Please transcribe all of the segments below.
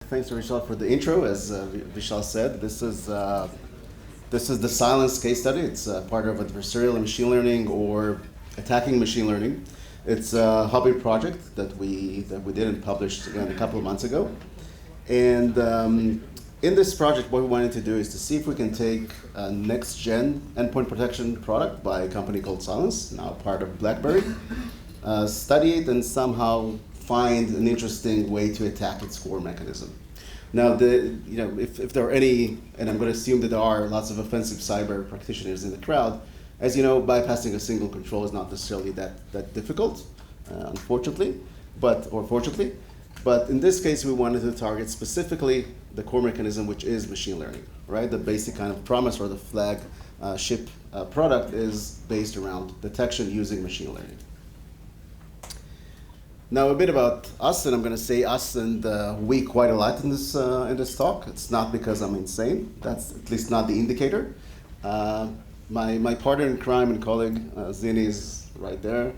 Thanks to Vishal for the intro. As Vishal said, this is the Cylance case study. It's part of adversarial machine learning or attacking machine learning. It's a hobby project that we did and published again a couple of months ago. And in this project, what we wanted to do is to see if we can take a next-gen endpoint protection product by a company called Cylance, now part of BlackBerry, study it and somehow find an interesting way to attack its core mechanism. Now, if there are any, and I'm going to assume that there are lots of offensive cyber practitioners in the crowd, as you know, bypassing a single control is not necessarily that difficult, unfortunately, or fortunately. But in this case, we wanted to target specifically the core mechanism, which is machine learning, right? The basic kind of promise or the flagship product is based around detection using machine learning. Now a bit about us, and I'm going to say us and we quite a lot in this talk. It's not because I'm insane. That's at least not the indicator. My partner in crime and colleague, Zini, is right there.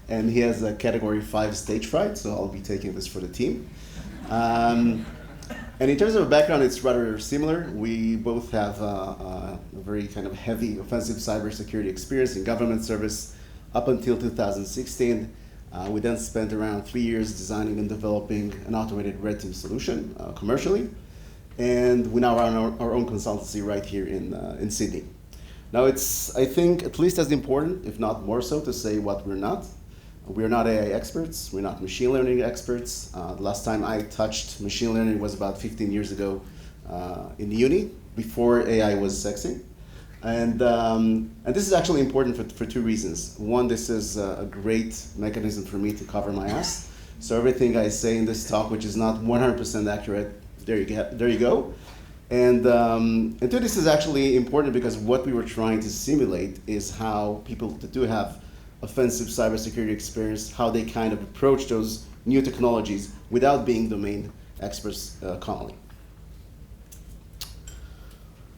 And he has a category 5 stage fright, so I'll be taking this for the team. And in terms of background, it's rather similar. We both have a very kind of heavy offensive cybersecurity experience in government service up until 2016. We then spent around 3 years designing and developing an automated red team solution commercially. And we now run our own consultancy right here in Sydney. Now it's, I think, at least as important, if not more so, to say what we're not. We're not AI experts. We're not machine learning experts. The last time I touched machine learning was about 15 years ago in uni, before AI was sexy. And this is actually important for two reasons. One, this is a great mechanism for me to cover my ass. So everything I say in this talk, which is not 100% accurate, there you go. And two, this is actually important because what we were trying to simulate is how people that do have offensive cybersecurity experience, how they kind of approach those new technologies without being domain experts commonly.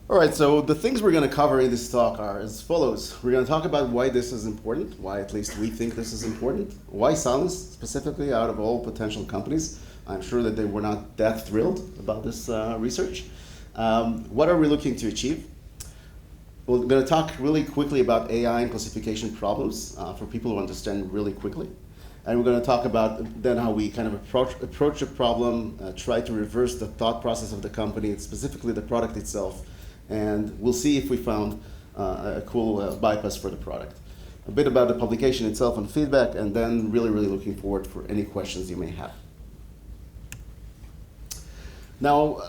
All right, so the things we're going to cover in this talk are as follows. We're going to talk about why this is important, why at least we think this is important, why Cylance specifically out of all potential companies. I'm sure that they were not that thrilled about this research. What are we looking to achieve? We're going to talk really quickly about AI and classification problems for people who understand really quickly. And we're going to talk about then how we kind of approach a problem, try to reverse the thought process of the company, specifically the product itself. And we'll see if we found a cool bypass for the product. A bit about the publication itself and feedback, and then really looking forward for any questions you may have. Now,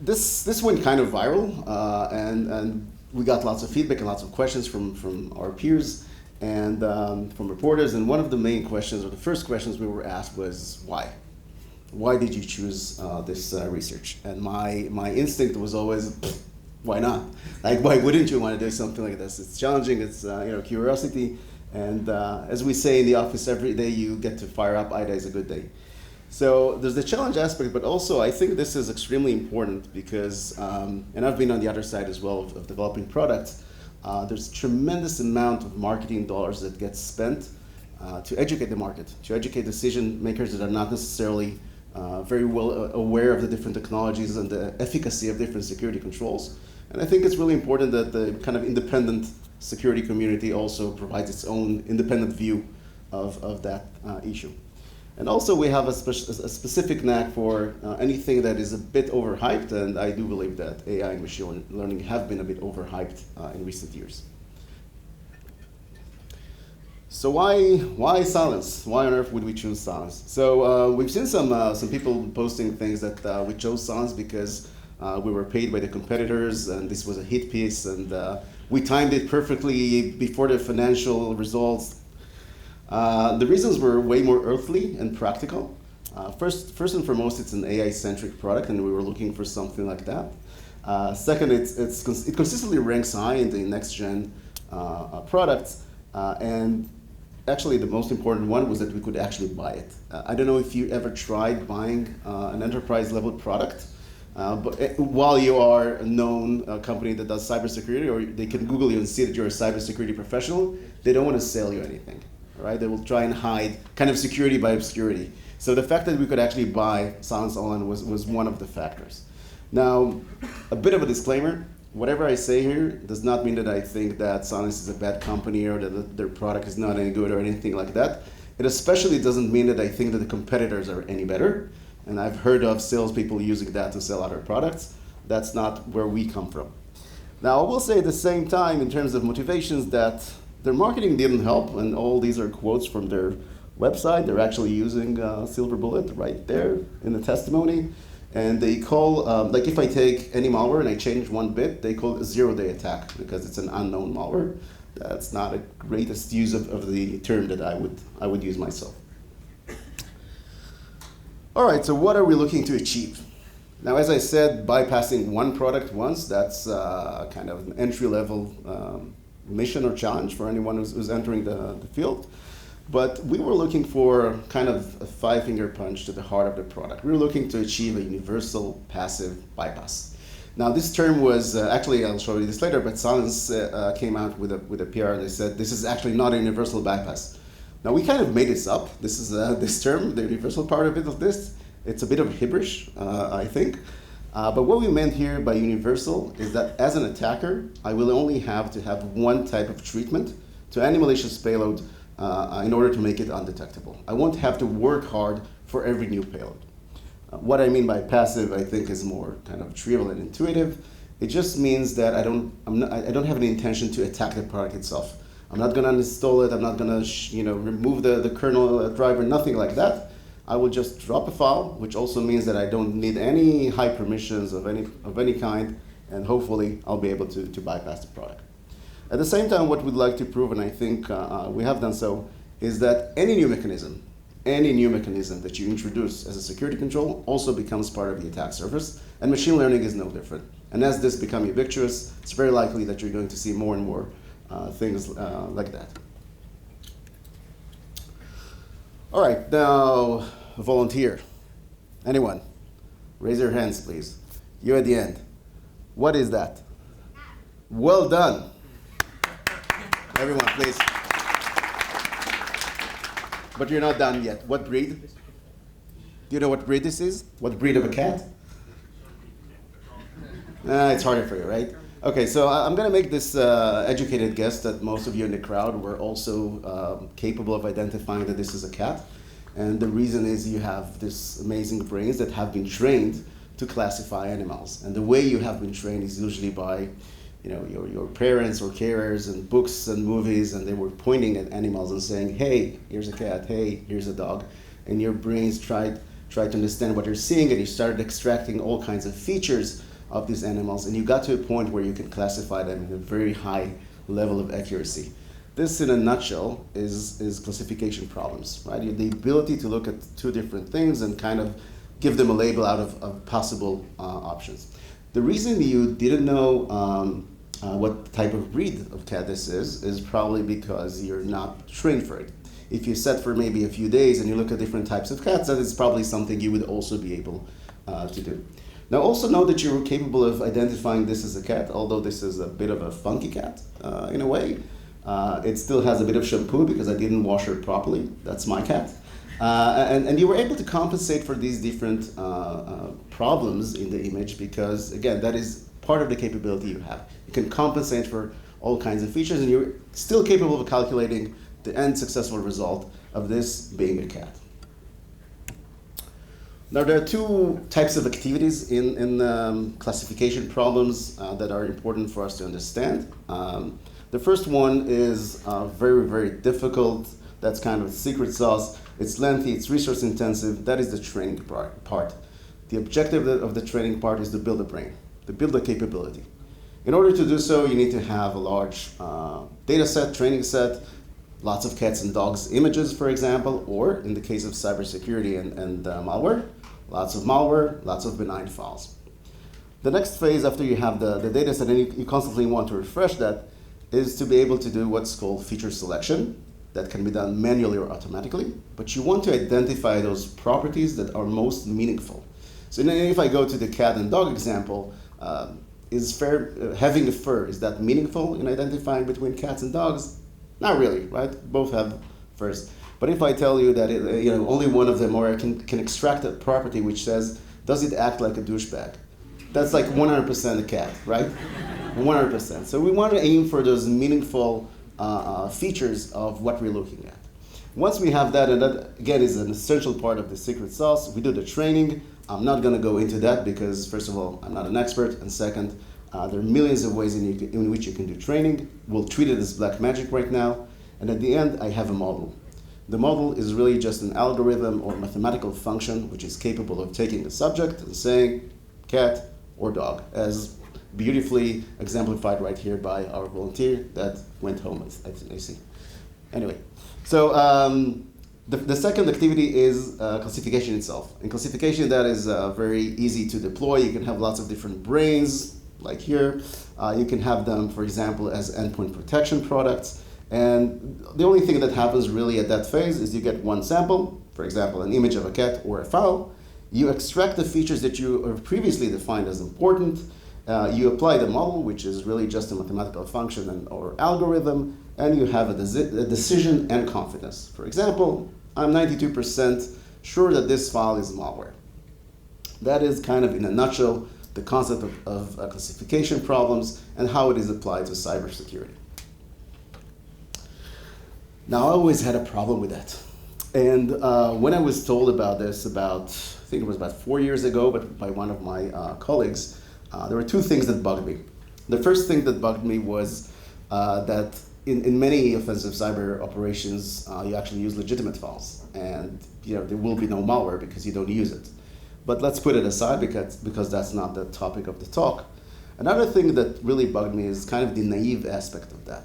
this went kind of viral, and we got lots of feedback and lots of questions from our peers and from reporters. And one of the main questions, or the first questions we were asked was, why? Why did you choose this research? And my instinct was always, why not? Like, why wouldn't you want to do something like this? It's challenging, it's curiosity. And as we say in the office, every day you get to fire up, IDA is a good day. So there's the challenge aspect, but also I think this is extremely important because, and I've been on the other side as well of developing products, there's tremendous amount of marketing dollars that gets spent to educate the market, to educate decision makers that are not necessarily very well aware of the different technologies and the efficacy of different security controls. And I think it's really important that the kind of independent security community also provides its own independent view of that issue. And also we have a specific knack for anything that is a bit overhyped, and I do believe that AI and machine learning have been a bit overhyped in recent years. So why Cylance? Why on earth would we choose Cylance? So we've seen some people posting things that we chose Cylance because we were paid by the competitors, and this was a hit piece, and we timed it perfectly before the financial results. The reasons were way more earthly and practical. First and foremost, it's an AI-centric product, and we were looking for something like that. Second, it consistently ranks high in the next-gen products, and actually the most important one was that we could actually buy it. I don't know if you ever tried buying an enterprise-level product, but while you are a known company that does cybersecurity, or they can Google you and see that you're a cybersecurity professional, they don't want to sell you anything. right? They will try and hide kind of security by obscurity. So the fact that we could actually buy Cylance online was one of the factors. Now, a bit of a disclaimer. Whatever I say here does not mean that I think that Cylance is a bad company or that their product is not any good or anything like that. It especially doesn't mean that I think that the competitors are any better. And I've heard of salespeople using that to sell other products. That's not where we come from. Now, I will say at the same time, in terms of motivations, that their marketing didn't help, and all these are quotes from their website. They're actually using Silver Bullet right there in the testimony. And they call, like if I take any malware and I change one bit, they call it a zero-day attack because it's an unknown malware. That's not a greatest use of the term that I would use myself. All right, so what are we looking to achieve? Now, as I said, bypassing one product once, that's kind of an entry-level mission or challenge for anyone who's entering the field. But we were looking for kind of a five-finger punch to the heart of the product. We were looking to achieve a universal passive bypass. Now, this term was, actually, I'll show you this later, but Cylance came out with a PR and they said, this is actually not a universal bypass. Now, we kind of made this up. This is this term, the universal part of this. It's a bit of gibberish, I think. But what we meant here by universal is that as an attacker, I will only have to have one type of treatment to any malicious payload in order to make it undetectable. I won't have to work hard for every new payload. What I mean by passive, I think, is more kind of trivial and intuitive. It just means that I don't have any intention to attack the product itself. I'm not going to uninstall it. I'm not going to remove the kernel driver, nothing like that. I will just drop a file, which also means that I don't need any high permissions of any kind, and hopefully I'll be able to bypass the product. At the same time, what we'd like to prove, and I think we have done so, is that any new mechanism that you introduce as a security control also becomes part of the attack surface, and machine learning is no different. And as this becomes ubiquitous, it's very likely that you're going to see more and more things like that. All right, now, volunteer. Anyone? Raise your hands, please. You at the end. What is that? Well done. Everyone, please. But you're not done yet. What breed? Do you know what breed this is? What breed of a cat? It's harder for you, right? Okay, so I'm going to make this educated guess that most of you in the crowd were also capable of identifying that this is a cat. And the reason is you have this amazing brains that have been trained to classify animals. And the way you have been trained is usually by your parents or carers and books and movies, and they were pointing at animals and saying, hey, here's a cat, hey, here's a dog. And your brains tried to understand what you're seeing, and you started extracting all kinds of features of these animals, and you got to a point where you can classify them in a very high level of accuracy. This, in a nutshell, is classification problems, right? The ability to look at two different things and kind of give them a label out of possible options. The reason you didn't know what type of breed of cat this is probably because you're not trained for it. If you set for maybe a few days and you look at different types of cats, that is probably something you would also be able to do. Now, also know that you're capable of identifying this as a cat, although this is a bit of a funky cat in a way. It still has a bit of shampoo because I didn't wash her properly. That's my cat. And you were able to compensate for these different problems in the image because, again, that is part of the capability you have. You can compensate for all kinds of features, and you're still capable of calculating the end successful result of this being a cat. Now, there are two types of activities in classification problems that are important for us to understand. The first one is very, very difficult. That's kind of secret sauce. It's lengthy, it's resource intensive. That is the training part. The objective of the training part is to build a brain, to build a capability. In order to do so, you need to have a large data set, training set, lots of cats and dogs images, for example, or in the case of cybersecurity and malware, lots of benign files. The next phase after you have the data set and you constantly want to refresh that is to be able to do what's called feature selection. That can be done manually or automatically, but you want to identify those properties that are most meaningful. So if I go to the cat and dog example, having a fur, is that meaningful in identifying between cats and dogs? Not really, right? Both have first. But if I tell you that only one of them, or I can extract a property which says, does it act like a douchebag? That's like 100% a cat, right? 100%. So we want to aim for those meaningful features of what we're looking at. Once we have that, and that again is an essential part of the secret sauce, we do the training. I'm not going to go into that because, first of all, I'm not an expert, and second, there are millions of ways in which you can do training. We'll treat it as black magic right now, and at the end, I have a model. The model is really just an algorithm or mathematical function which is capable of taking a subject and saying cat or dog, as beautifully exemplified right here by our volunteer that went home, I see. Anyway, so the second activity is classification itself. In classification, that is very easy to deploy. You can have lots of different brains, like here. You can have them, for example, as endpoint protection products. And the only thing that happens really at that phase is you get one sample, for example, an image of a cat or a file. You extract the features that you have previously defined as important. You apply the model, which is really just a mathematical function or algorithm, and you have a decision and confidence. For example, I'm 92% sure that this file is malware. That is kind of, in a nutshell, the concept of classification problems and how it is applied to cybersecurity. Now, I always had a problem with that. And when I was told about this I think it was about 4 years ago, but by one of my colleagues, there were two things that bugged me. The first thing that bugged me was that in many offensive cyber operations, you actually use legitimate files. And there will be no malware because you don't use it. But let's put it aside because that's not the topic of the talk. Another thing that really bugged me is kind of the naive aspect of that.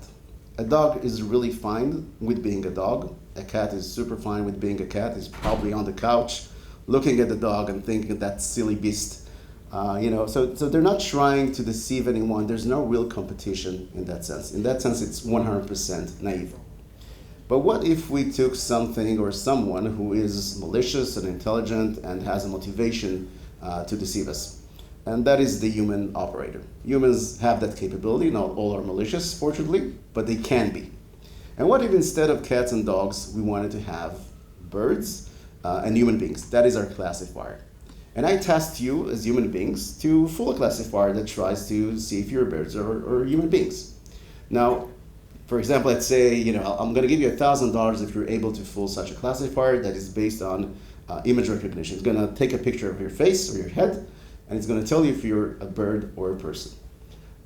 A dog is really fine with being a dog. A cat is super fine with being a cat. He's probably on the couch looking at the dog and thinking that silly beast. So they're not trying to deceive anyone. There's no real competition in that sense. In that sense, it's 100% naive. But what if we took something or someone who is malicious and intelligent and has a motivation to deceive us? And that is the human operator. Humans have that capability. Not all are malicious, fortunately, but they can be. And what if instead of cats and dogs, we wanted to have birds and human beings? That is our classifier. And I tasked you as human beings to fool a classifier that tries to see if you're birds or human beings. Now, for example, let's say, I'm going to give you $1,000 if you're able to fool such a classifier that is based on image recognition. It's going to take a picture of your face or your head, and it's going to tell you if you're a bird or a person.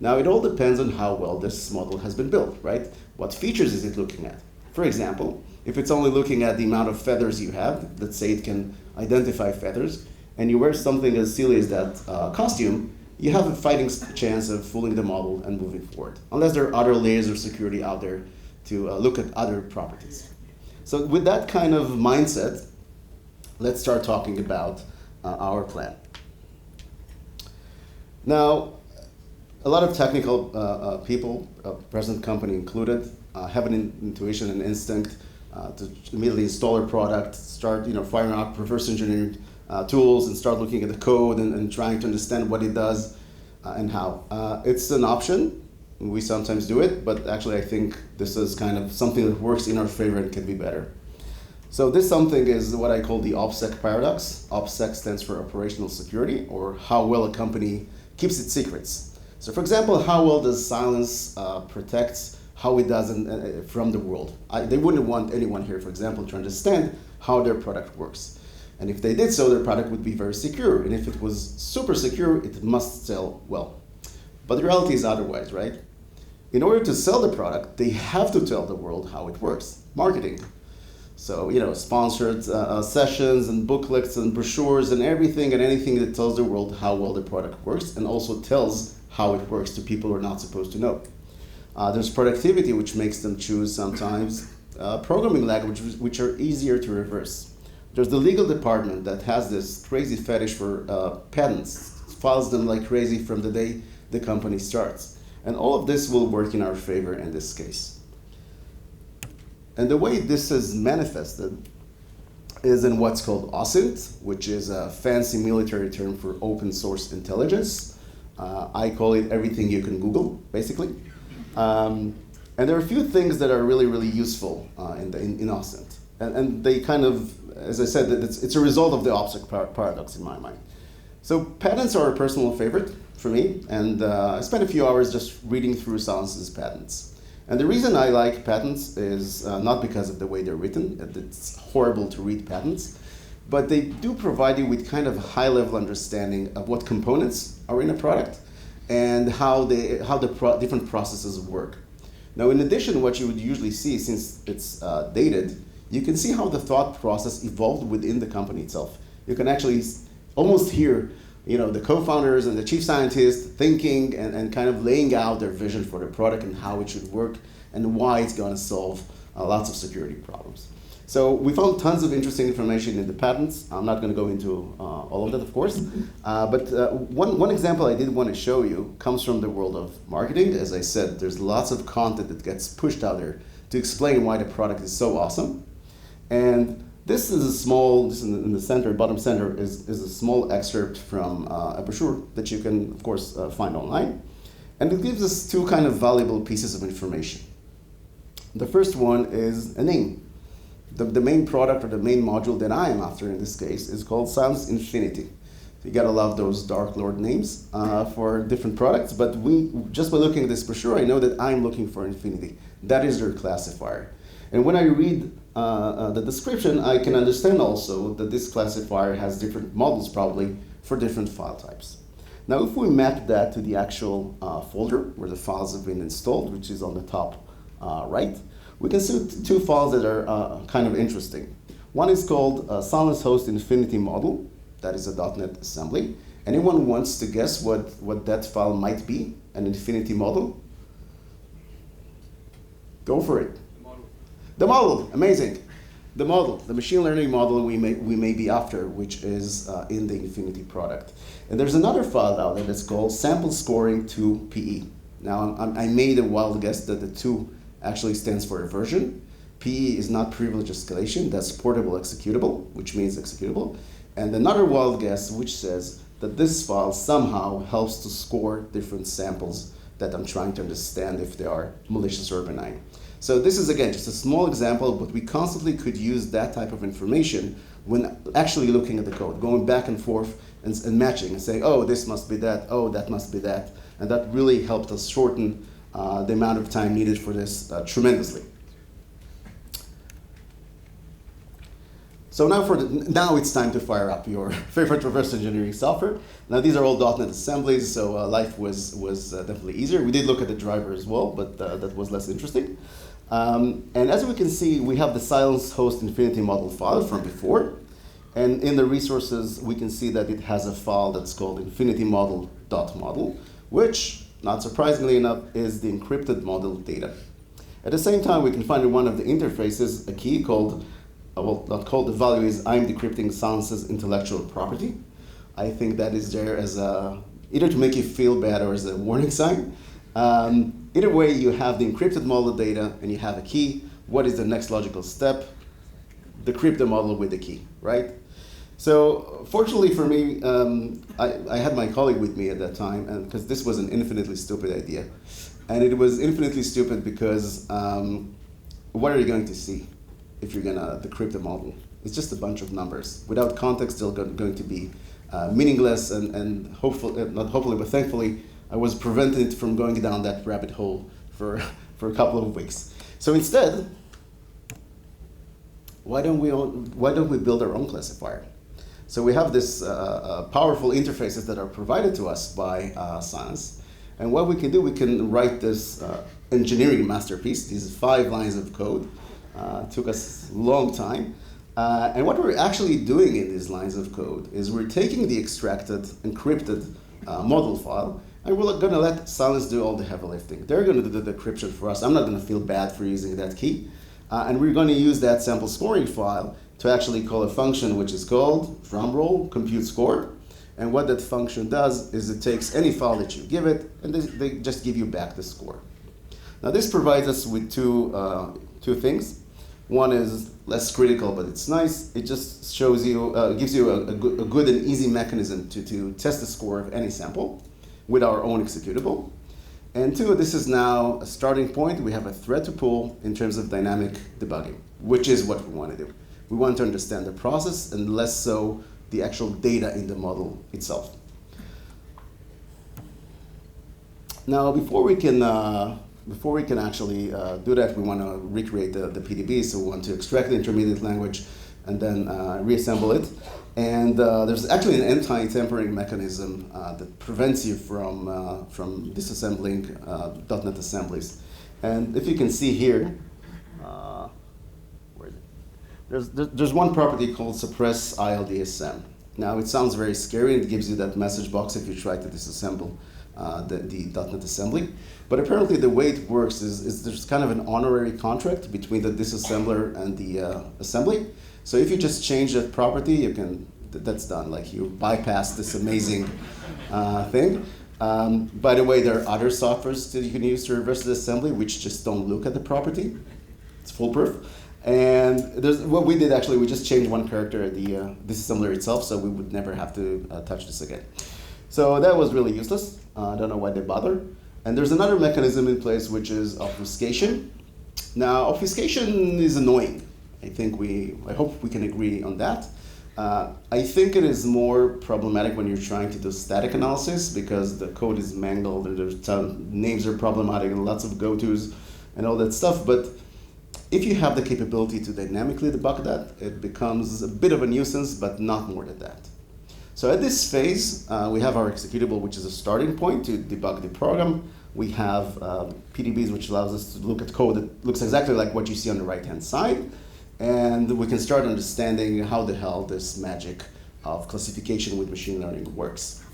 Now, it all depends on how well this model has been built, right? What features is it looking at? For example, if it's only looking at the amount of feathers you have, let's say it can identify feathers, and you wear something as silly as that costume, you have a fighting chance of fooling the model and moving forward, unless there are other layers of security out there to look at other properties. So with that kind of mindset, let's start talking about our plan. Now, a lot of technical people, present company included, have an intuition and instinct to immediately install our product, start firing out reverse engineering tools and start looking at the code and trying to understand what it does and how. It's an option. We sometimes do it, but actually I think this is kind of something that works in our favor and can be better. So this something is what I call the OPSEC paradox. OPSEC stands for operational security, or how well a company keeps its secrets. So for example, how well does Cylance protect how it does from the world? They wouldn't want anyone here, for example, to understand how their product works. And if they did so, their product would be very secure. And if it was super secure, it must sell well. But the reality is otherwise, right? In order to sell the product, they have to tell the world how it works. Marketing. So, sponsored sessions and booklets and brochures and everything and anything that tells the world how well the product works and also tells how it works to people who are not supposed to know. There's productivity, which makes them choose sometimes programming languages which are easier to reverse. There's the legal department that has this crazy fetish for patents, files them like crazy from the day the company starts. And all of this will work in our favor in this case. And the way this is manifested is in what's called OSINT, which is a fancy military term for open source intelligence. I call it everything you can Google, basically. And there are a few things that are really, really useful in OSINT. And they kind of, as I said, it's a result of the opposite paradox in my mind. So patents are a personal favorite for me, and I spent a few hours just reading through Cylance's patents. And the reason I like patents is not because of the way they're written. It's horrible to read patents, but they do provide you with kind of high-level understanding of what components are in a product and how the different processes work. Now, in addition, what you would usually see, since it's dated, you can see how the thought process evolved within the company itself. You can actually almost hear, the co-founders and the chief scientists thinking and kind of laying out their vision for the product and how it should work and why it's going to solve lots of security problems. So we found tons of interesting information in the patents. I'm not going to go into all of that, of course. But one example I did want to show you comes from the world of marketing. As I said, there's lots of content that gets pushed out there to explain why the product is so awesome. And this is a small, this in the center, bottom center, is a small excerpt from a brochure that you can, of course, find online. And it gives us two kind of valuable pieces of information. The first one is a name. The main product or the main module that I am after in this case is called Cylance Infinity. So you gotta love those Dark Lord names for different products, but just by looking at this brochure, I know that I'm looking for Infinity. That is their classifier. And when I read the description, I can understand also that this classifier has different models probably for different file types. Now, if we map that to the actual folder where the files have been installed, which is on the top right, we can see two files that are kind of interesting. One is called Cylance Host Infinity Model. That is a .NET assembly. Anyone wants to guess what that file might be? An Infinity model? Go for it. The model, amazing. The model, the machine learning model we may be after, which is in the Infinity product. And there's another file out there that's called sample scoring 2PE. Now, I made a wild guess that the 2 actually stands for a version. PE is not privileged escalation, that's portable executable, which means executable. And another wild guess which says that this file somehow helps to score different samples that I'm trying to understand if they are malicious or benign. So this is, again, just a small example, but we constantly could use that type of information when actually looking at the code, going back and forth and matching and saying, oh, this must be that, oh, that must be that. And that really helped us shorten the amount of time needed for this tremendously. So now it's time to fire up your favorite reverse engineering software. Now these are all .NET assemblies, so life was definitely easier. We did look at the driver as well, but that was less interesting. And as we can see, we have the Cylance Host Infinity model file from before. And in the resources, we can see that it has a file that's called infinitymodel.model, which, not surprisingly enough, is the encrypted model data. At the same time, we can find in one of the interfaces a key called, well, not called, the value is I'm decrypting Cylance's intellectual property. I think that is there as either to make you feel bad or as a warning sign. Either way, you have the encrypted model data and you have a key. What is the next logical step? Decrypt the model with the key, right? So fortunately for me, I had my colleague with me at that time, and because this was an infinitely stupid idea. And it was infinitely stupid because what are you going to see if you're going to decrypt the model? It's just a bunch of numbers. Without context, they're going to be meaningless, and hopefully, not hopefully, but thankfully, I was prevented from going down that rabbit hole for a couple of weeks. So instead, why don't we build our own classifier? So we have this powerful interfaces that are provided to us by Cylance. And what we can do, we can write this engineering masterpiece, these 5 lines of code. Took us a long time. And what we're actually doing in these lines of code is we're taking the extracted, encrypted model file, and we're going to let Cylance do all the heavy lifting. They're going to do the decryption for us. I'm not going to feel bad for using that key. And we're going to use that sample scoring file to actually call a function which is called, drumroll, compute score. And what that function does is it takes any file that you give it, and they just give you back the score. Now this provides us with two things. One is less critical, but it's nice. It just shows you, gives you a good and easy mechanism to test the score of any sample with our own executable. And two, this is now a starting point. We have a thread to pull in terms of dynamic debugging, which is what we want to do. We want to understand the process and less so the actual data in the model itself. Now, before we can actually do that, we want to recreate the PDB. So we want to extract the intermediate language and then reassemble it. And there's actually an anti-tampering mechanism that prevents you from disassembling .NET assemblies. And if you can see here, there's one property called suppress ILDSM. Now it sounds very scary and it gives you that message box if you try to disassemble the .NET assembly. But apparently the way it works is there's kind of an honorary contract between the disassembler and the assembly. So if you just change that property, you can, that's done. Like you bypass this amazing thing. By the way, there are other softwares that you can use to reverse the assembly which just don't look at the property. It's foolproof. And what we did actually, we just changed one character at the disassembler itself so we would never have to touch this again. So that was really useless. I don't know why they bother. And there's another mechanism in place which is obfuscation. Now, obfuscation is annoying. I hope we can agree on that. I think it is more problematic when you're trying to do static analysis because the code is mangled and there's names are problematic and lots of go-tos and all that stuff. But if you have the capability to dynamically debug that, it becomes a bit of a nuisance, but not more than that. So at this phase, we have our executable, which is a starting point to debug the program. We have PDBs, which allows us to look at code that looks exactly like what you see on the right-hand side. And we can start understanding how the hell this magic of classification with machine learning works.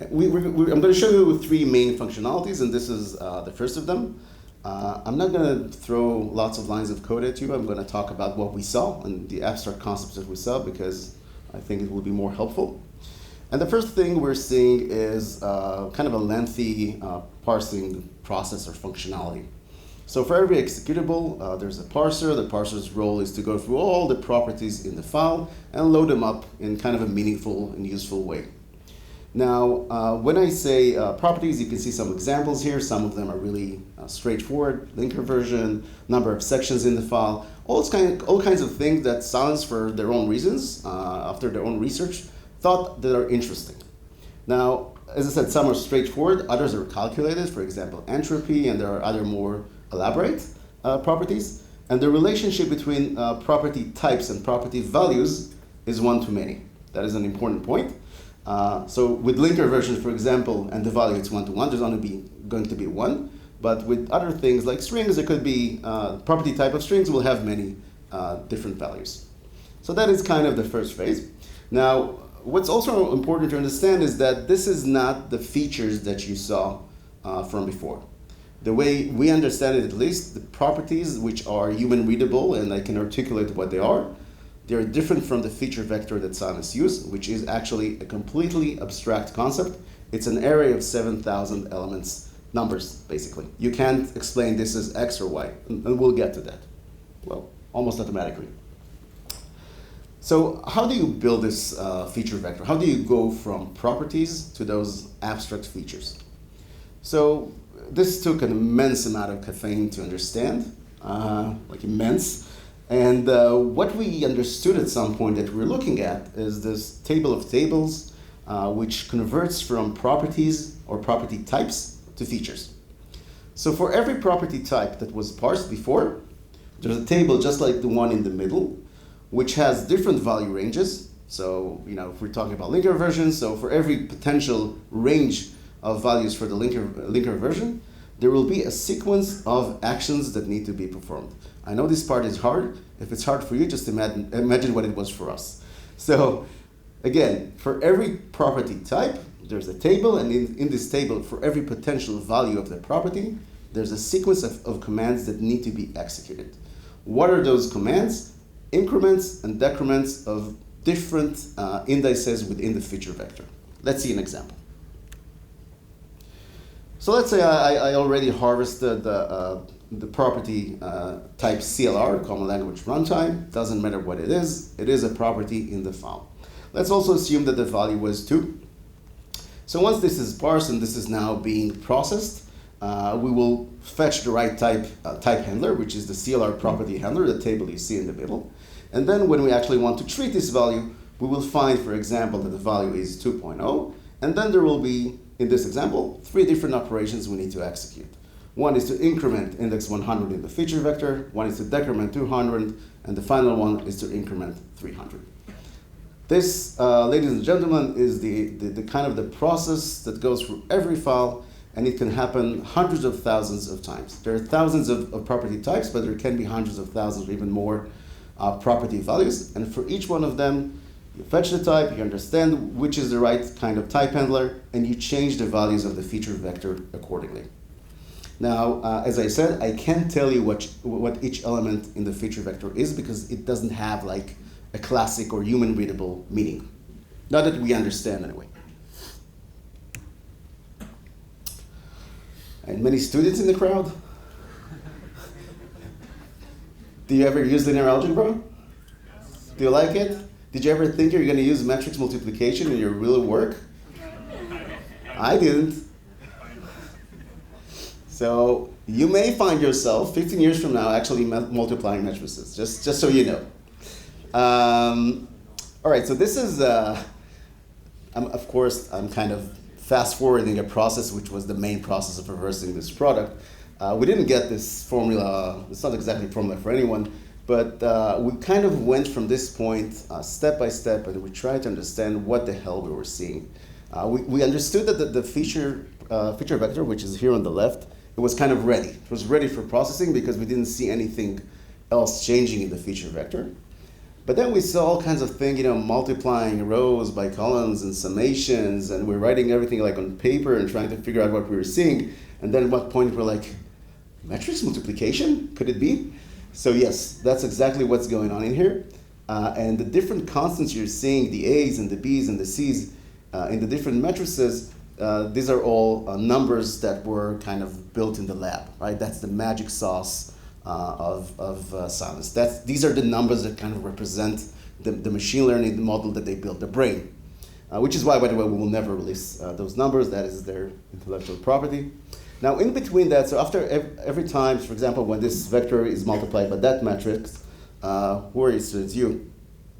I'm going to show you three main functionalities, and this is the first of them. I'm not going to throw lots of lines of code at you. I'm going to talk about what we saw and the abstract concepts that we saw because I think it will be more helpful. And the first thing we're seeing is kind of a lengthy parsing process or functionality. So for every executable, there's a parser. The parser's role is to go through all the properties in the file and load them up in kind of a meaningful and useful way. Now, when I say properties, you can see some examples here. Some of them are really straightforward, linker version, number of sections in the file, all kinds of things that Cylance, for their own reasons, after their own research, thought that are interesting. Now, as I said, some are straightforward, others are calculated, for example, entropy, and there are other more elaborate properties. And the relationship between property types and property values is one to many. That is an important point. So with linker version, for example, and the value it's 1 to 1, there's only going to be 1. But with other things like strings, there could be property type of strings will have many different values. So that is kind of the first phase. Now, what's also important to understand is that this is not the features that you saw from before. The way we understand it, at least, the properties which are human readable and I can articulate what they are different from the feature vector that Cylance used, which is actually a completely abstract concept. It's an array of 7,000 elements, numbers, basically. You can't explain this as X or Y, and we'll get to that. Well, almost automatically. So how do you build this feature vector? How do you go from properties to those abstract features? So this took an immense amount of caffeine to understand, like immense. And what we understood at some point that we're looking at is this table of tables, which converts from properties or property types to features. So for every property type that was parsed before, there's a table just like the one in the middle, which has different value ranges. So, if we're talking about linker versions, so for every potential range of values for the linker version, there will be a sequence of actions that need to be performed. I know this part is hard. If it's hard for you, just imagine what it was for us. So again, for every property type, there's a table, and in this table, for every potential value of the property, there's a sequence of commands that need to be executed. What are those commands? Increments and decrements of different indices within the feature vector. Let's see an example. So let's say I already harvested the property type CLR, Common Language Runtime. Doesn't matter what it is a property in the file. Let's also assume that the value was 2. So once this is parsed and this is now being processed, we will fetch the right type handler, which is the CLR property handler, the table you see in the middle. And then when we actually want to treat this value, we will find, for example, that the value is 2.0, and then there will be, in this example, 3 different operations we need to execute. One is to increment index 100 in the feature vector, one is to decrement 200, and the final one is to increment 300. This, ladies and gentlemen, is the kind of the process that goes through every file, and it can happen hundreds of thousands of times. There are thousands of property types, but there can be hundreds of thousands or even more property values, and for each one of them, you fetch the type, you understand which is the right kind of type handler, and you change the values of the feature vector accordingly. Now, as I said, I can't tell you what each element in the feature vector is because it doesn't have like a classic or human readable meaning. Not that we understand anyway. And many students in the crowd? Do you ever use linear algebra? Do you like it? Did you ever think you're going to use matrix multiplication in your real work? I didn't. So you may find yourself 15 years from now actually multiplying matrices, just so you know. All right, so this is, of course, I'm kind of fast forwarding a process which was the main process of reversing this product. We didn't get this formula, it's not exactly a formula for anyone, but we kind of went from this point step by step, and we tried to understand what the hell we were seeing. We understood that the feature vector, which is here on the left, it was kind of ready. It was ready for processing because we didn't see anything else changing in the feature vector. But then we saw all kinds of things, multiplying rows by columns and summations, and we're writing everything like on paper and trying to figure out what we were seeing. And then at what point we're like, matrix multiplication? Could it be? So yes, that's exactly what's going on in here. And the different constants you're seeing, the A's and the B's and the C's in the different matrices, these are all numbers that were kind of built in the lab, right? That's the magic sauce of Cylance. These are the numbers that kind of represent the machine learning model that they built, the brain. Which is why, by the way, we will never release those numbers. That is their intellectual property. Now, in between that, so after every time, for example, when this vector is multiplied by that matrix, who are you students? You.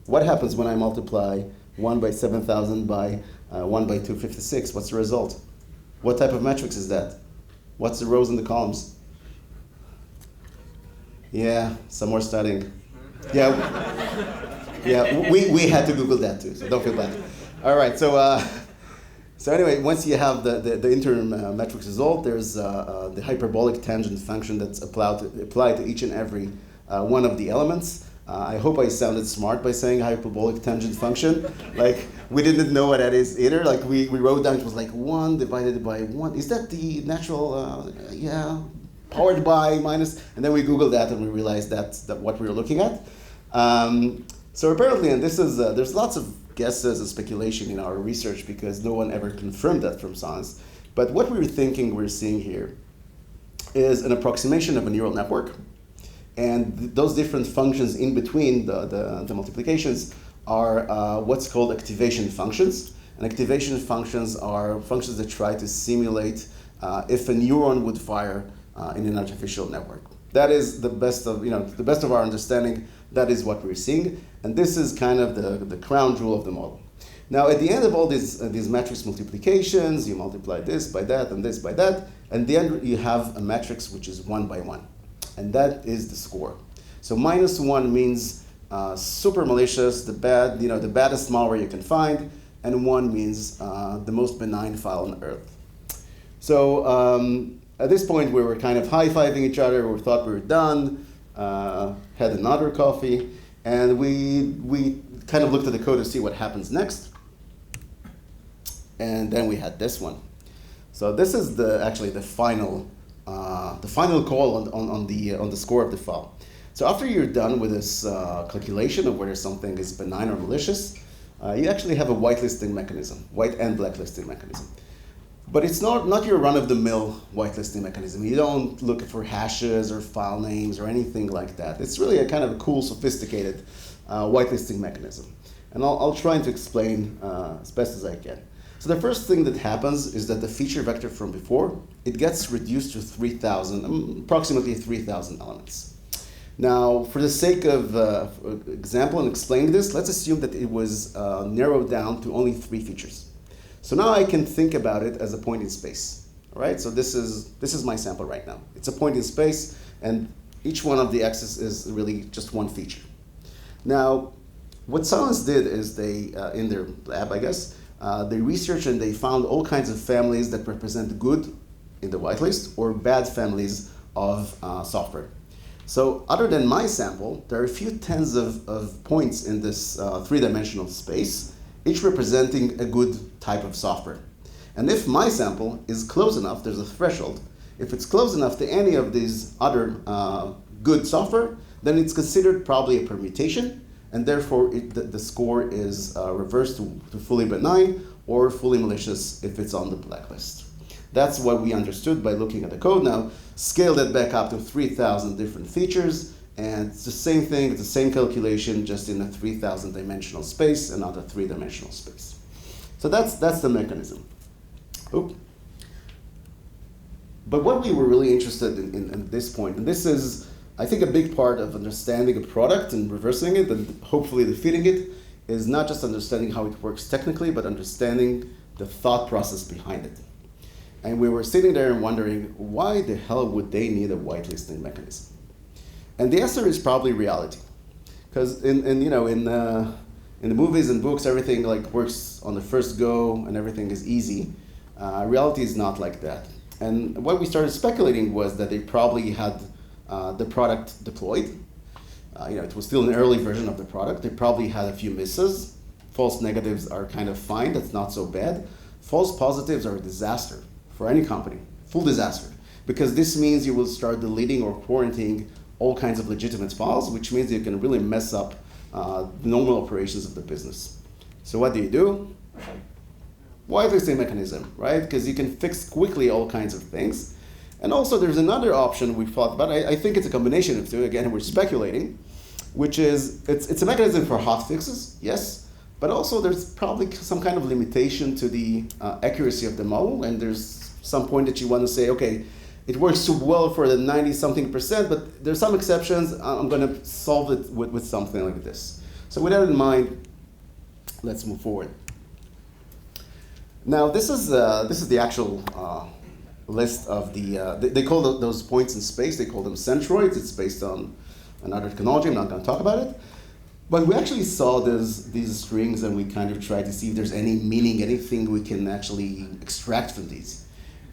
What happens when I multiply 1 by 7,000 by 1 by 256? What's the result? What type of matrix is that? What's the rows and the columns? Yeah, some more studying. Yeah, we had to Google that too, so don't feel bad. All right, so anyway, once you have the interim matrix result, there's the hyperbolic tangent function that's applied to each and every one of the elements. I hope I sounded smart by saying hyperbolic tangent function. Like, we didn't know what that is either. Like, we wrote down, it was like 1 divided by 1. Is that the natural, powered by minus? And then we Googled that and we realized that's what we were looking at. So apparently, and this is, there's lots of guesses and speculation in our research because no one ever confirmed that from science. But what we were thinking we're seeing here is an approximation of a neural network. And those different functions in between the multiplications are what's called activation functions. And activation functions are functions that try to simulate if a neuron would fire in an artificial network. That is the best of our understanding. That is what we're seeing, and this is kind of the crown jewel of the model. Now, at the end of all these matrix multiplications, you multiply this by that and this by that, and then you have a matrix which is 1 by 1, and that is the score. So -1 means super malicious, the baddest malware you can find, and 1 means the most benign file on earth. So at this point, we were kind of high-fiving each other. We thought we were done. Had another coffee, and we kind of looked at the code to see what happens next. And then we had this one. So this is actually the final call on the score of the file. So after you're done with this calculation of whether something is benign or malicious, you actually have a whitelisting mechanism, white and blacklisting mechanism. But it's not your run-of-the-mill whitelisting mechanism. You don't look for hashes or file names or anything like that. It's really a kind of a cool, sophisticated whitelisting mechanism. And I'll try to explain as best as I can. So the first thing that happens is that the feature vector from before, it gets reduced to 3,000, approximately 3,000 elements. Now, for the sake of example and explaining this, let's assume that it was narrowed down to only 3 features. So now I can think about it as a point in space. All right, so this is my sample right now. It's a point in space, and each one of the x's is really just one feature. Now, what Cylance did is they, in their lab, I guess, they researched and they found all kinds of families that represent good in the whitelist or bad families of software. So other than my sample, there are a few tens of points in this 3-dimensional space, each representing a good type of software. And if my sample is close enough, there's a threshold. If it's close enough to any of these other good software, then it's considered probably a permutation, and therefore the score is reversed to fully benign or fully malicious if it's on the blacklist. That's what we understood by looking at the code. Now, scale that back up to 3,000 different features, and it's the same thing, it's the same calculation, just in a 3,000 dimensional space and not a 3-dimensional space. So that's the mechanism. Oop. But what we were really interested in at this point, and this is, I think, a big part of understanding a product and reversing it and hopefully defeating it, is not just understanding how it works technically, but understanding the thought process behind it. And we were sitting there and wondering, why the hell would they need a whitelisting mechanism? And the answer is probably reality. Because in the movies and books, everything like works on the first go and everything is easy. Reality is not like that. And what we started speculating was that they probably had the product deployed. It was still an early version of the product. They probably had a few misses. False negatives are kind of fine, that's not so bad. False positives are a disaster for any company, full disaster. Because this means you will start deleting or quarantining all kinds of legitimate files, which means you can really mess up the normal operations of the business. So what do? Whitelisting mechanism, right? Because you can fix quickly all kinds of things. And also there's another option we thought about. I think it's a combination of two. Again, we're speculating, which is it's a mechanism for hot fixes, yes, but also there's probably some kind of limitation to the accuracy of the model, and there's some point that you want to say, okay, it works so well for the 90-something%, but there's some exceptions. I'm going to solve it with something like this. So with that in mind, let's move forward. Now this is the actual list of they call those points in space. They call them centroids. It's based on another technology. I'm not going to talk about it. But we actually saw these strings, and we kind of tried to see if there's any meaning, anything we can actually extract from these.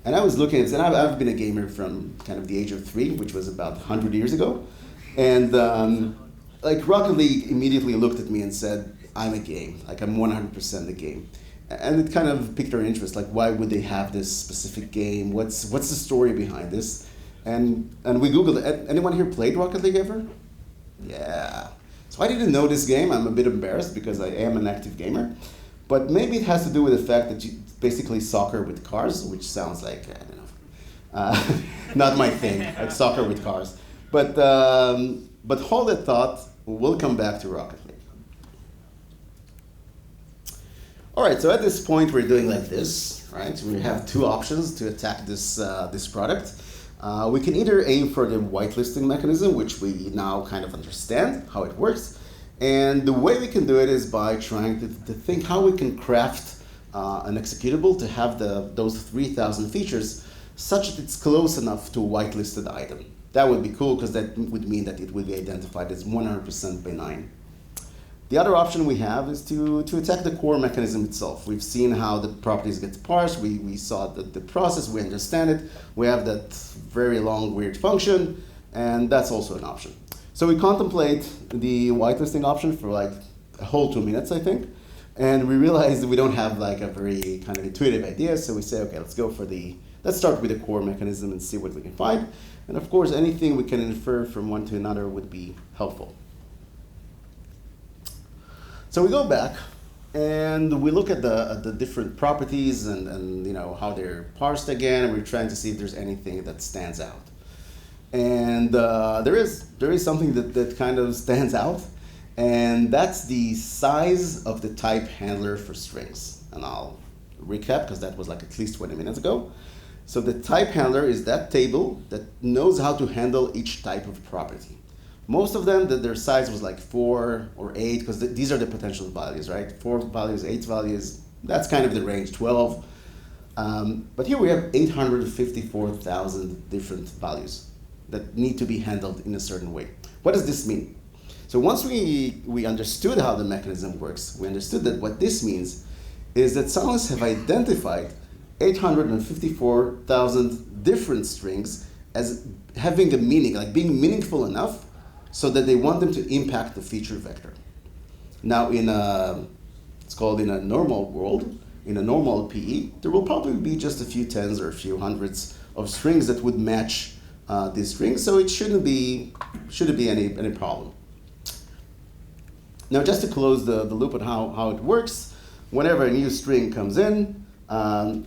And I was looking at this, and I've been a gamer from kind of the age of 3, which was about 100 years ago. And like Rocket League immediately looked at me and said, I'm a game. Like I'm 100% a game. And it kind of piqued our interest. Like, why would they have this specific game? What's the story behind this? And we Googled it. Anyone here played Rocket League ever? Yeah. So I didn't know this game. I'm a bit embarrassed because I am an active gamer. But maybe it has to do with the fact that you basically soccer with cars, which sounds like, I don't know, not my thing, like soccer with cars. But hold that thought, we'll come back to Rocket League. All right, so at this point we're doing like this, right? We have 2 options to attack this product. We can either aim for the whitelisting mechanism, which we now kind of understand how it works. And the way we can do it is by trying to think how we can craft an executable to have those 3,000 features such that it's close enough to a whitelisted item. That would be cool because that would mean that it would be identified as 100% benign. The other option we have is to attack the core mechanism itself. We've seen how the properties get parsed. We saw the process, we understand it. We have that very long weird function, and that's also an option. So we contemplate the whitelisting option for like a whole 2 minutes, I think. And we realize that we don't have like a very kind of intuitive idea. So we say, okay, let's start with the core mechanism and see what we can find. And of course, anything we can infer from one to another would be helpful. So we go back and we look at the different properties and how they're parsed again, and we're trying to see if there's anything that stands out. And there is something that kind of stands out, and that's the size of the type handler for strings. And I'll recap because that was like at least 20 minutes ago. So the type handler is that table that knows how to handle each type of property. Most of them, their size was like 4 or 8, because these are the potential values, right? 4 values, 8 values, that's kind of the range, 12. But here we have 854,000 different values that need to be handled in a certain way. What does this mean? So once we understood how the mechanism works, we understood that what this means is that Cylance have identified 854,000 different strings as having a meaning, like being meaningful enough so that they want them to impact the feature vector. Now it's called in a normal world, in a normal PE, there will probably be just a few tens or a few hundreds of strings that would match these strings, so it shouldn't be any problem. Now just to close the loop on how it works, whenever a new string comes in,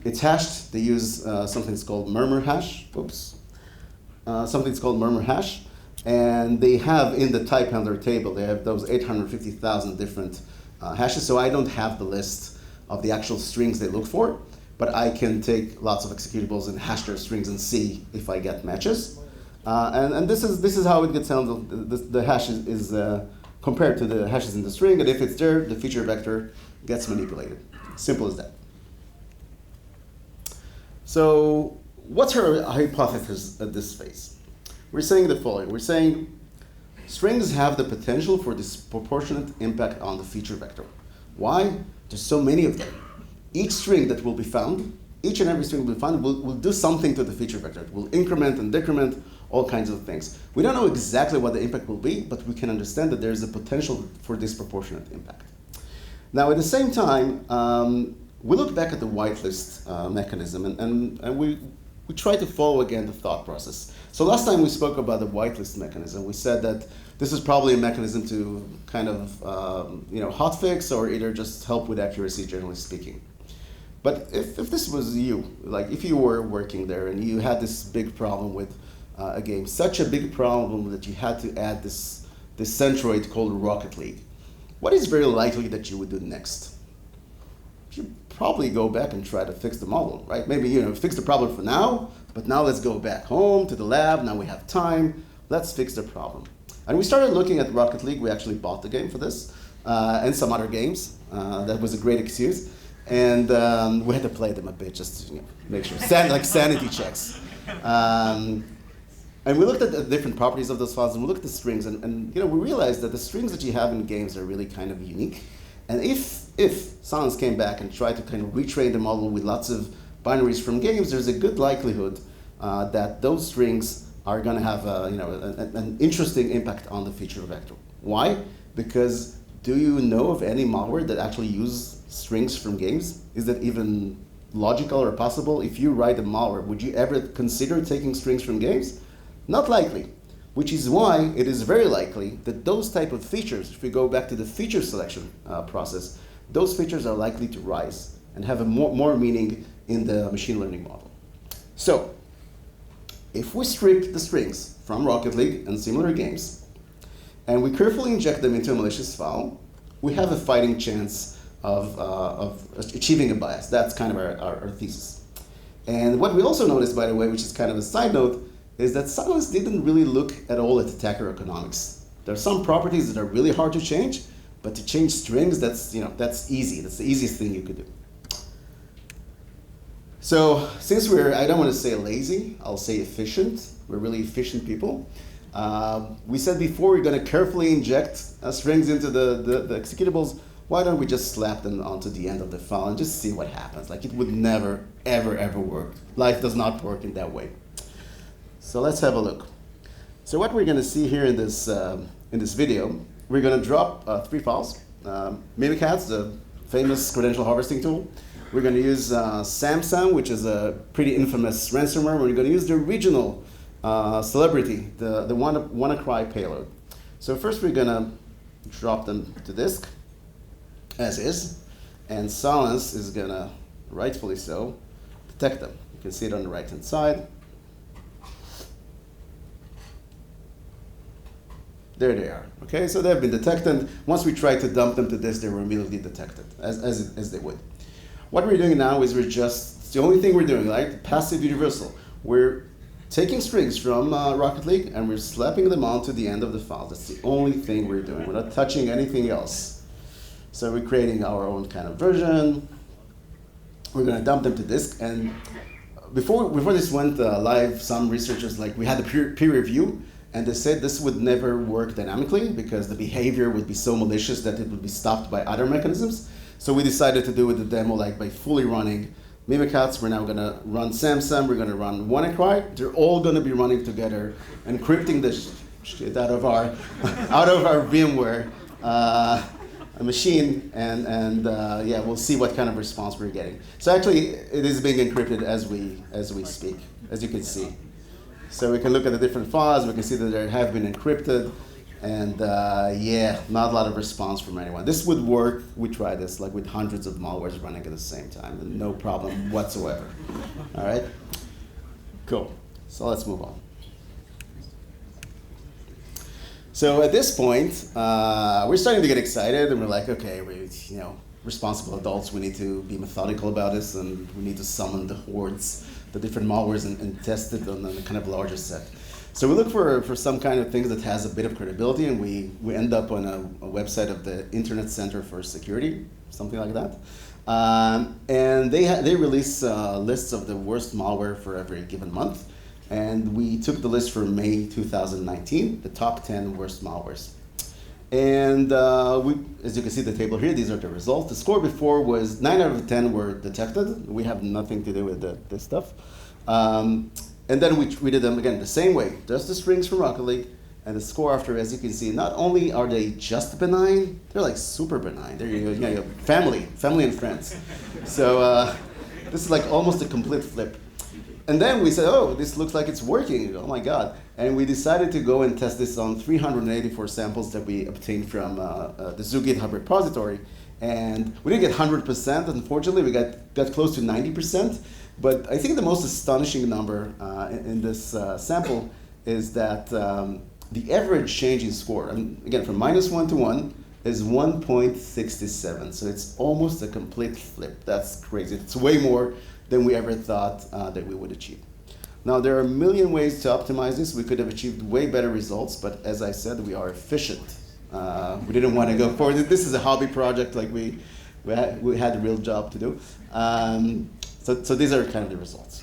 it's hashed. They use something called murmur hash. Something's called murmur hash. And they have in the type handler table, they have those 850,000 different hashes. So I don't have the list of the actual strings they look for, but I can take lots of executables and hash their strings and see if I get matches. And this is how it gets handled. The hash is compared to the hashes in the string, and if it's there, the feature vector gets manipulated. Simple as that. So what's our hypothesis at this phase? We're saying the following. We're saying strings have the potential for disproportionate impact on the feature vector. Why? There's so many of them. Each string that will be found, each and every string will be found, will do something to the feature vector. It will increment and decrement all kinds of things. We don't know exactly what the impact will be, but we can understand that there's a potential for disproportionate impact. Now, at the same time, we look back at the whitelist mechanism, and we try to follow again the thought process. So last time we spoke about the whitelist mechanism, we said that this is probably a mechanism to kind of hotfix or either just help with accuracy, generally speaking. But if this was you, like if you were working there and you had this big problem with a game, such a big problem that you had to add this centroid called Rocket League, what is very likely that you would do next? You probably go back and try to fix the model, right? Maybe fix the problem for now, but now let's go back home to the lab. Now we have time. Let's fix the problem. And we started looking at Rocket League. We actually bought the game for this and some other games. That was a great excuse. And we had to play them a bit just to make sure, like sanity checks. And we looked at the different properties of those files, and we looked at the strings, and we realized that the strings that you have in games are really kind of unique. And if Cylance came back and tried to kind of retrain the model with lots of binaries from games, there's a good likelihood that those strings are going to have an interesting impact on the feature vector. Why? Because do you know of any malware that actually use strings from games? Is that even logical or possible? If you write a malware, would you ever consider taking strings from games? Not likely. Which is why it is very likely that those type of features, if we go back to the feature selection process, those features are likely to rise and have a more meaning in the machine learning model. So, if we strip the strings from Rocket League and similar games, and we carefully inject them into a malicious file, we have a fighting chance of achieving a bias. That's kind of our thesis. And what we also noticed, by the way, which is kind of a side note, is that Cylance didn't really look at all at attacker economics. There are some properties that are really hard to change, but to change strings, that's easy. That's the easiest thing you could do. So since I don't want to say lazy, I'll say efficient. We're really efficient people. We said before we're going to carefully inject strings into the executables. Why don't we just slap them onto the end of the file and just see what happens? Like, it would never, ever, ever work. Life does not work in that way. So let's have a look. So what we're going to see here in this video, we're going to drop 3 files. Mimikatz, the famous credential harvesting tool. We're going to use Samsung, which is a pretty infamous ransomware. We're going to use the original celebrity, the WannaCry payload. So first we're going to drop them to disk, as is, and Cylance is going to, rightfully so, detect them. You can see it on the right-hand side. There they are. Okay, so they've been detected. Once we try to dump them to disk, they were immediately detected, as they would. what we're doing now is it's the only thing we're doing, right? Passive universal. We're taking strings from Rocket League and we're slapping them onto the end of the file. That's the only thing we're doing. We're not touching anything else. So we're creating our own kind of version. We're going to dump them to disk. And before this went live, some researchers, we had a peer review, and they said this would never work dynamically because the behavior would be so malicious that it would be stopped by other mechanisms. So we decided to do with the demo by fully running Mimikatz. We're now going to run Samsung. We're going to run WannaCry. They're all going to be running together, encrypting the shit out of our VMware machine, and yeah, we'll see what kind of response we're getting. So actually, it is being encrypted as we speak, as you can see. So we can look at the different files. We can see that they have been encrypted, and yeah, not a lot of response from anyone. This would work. We tried this with hundreds of malwares running at the same time, and no problem whatsoever. All right, cool. So let's move on. So at this point, we're starting to get excited, and we're like, okay, we're responsible adults. We need to be methodical about this, and we need to summon the hordes, the different malwares, and test it on a kind of larger set. So we look for some kind of things that has a bit of credibility, and we end up on a website of the Internet Center for Security, something like that. And they release lists of the worst malware for every given month. And we took the list for May 2019, the top 10 worst malwares. And as you can see the table here, these are the results. The score before was 9 out of 10 were detected. We have nothing to do with this stuff. And then we did them again the same way, just the strings from Rocket League. And the score after, as you can see, not only are they just benign, they're super benign. They're family and friends. So this is almost a complete flip. And then we said, oh, this looks like it's working. Oh my God. And we decided to go and test this on 384 samples that we obtained from the Zoo GitHub repository. And we didn't get 100%, unfortunately. We got close to 90%. But I think the most astonishing number in this sample is that the average change in score, again, from -1 to 1, is 1.67. So it's almost a complete flip. That's crazy. It's way more than we ever thought that we would achieve. Now, there are a million ways to optimize this. We could have achieved way better results, but as I said, we are efficient. We didn't want to go forward. This is a hobby project, we had a real job to do. So these are kind of the results.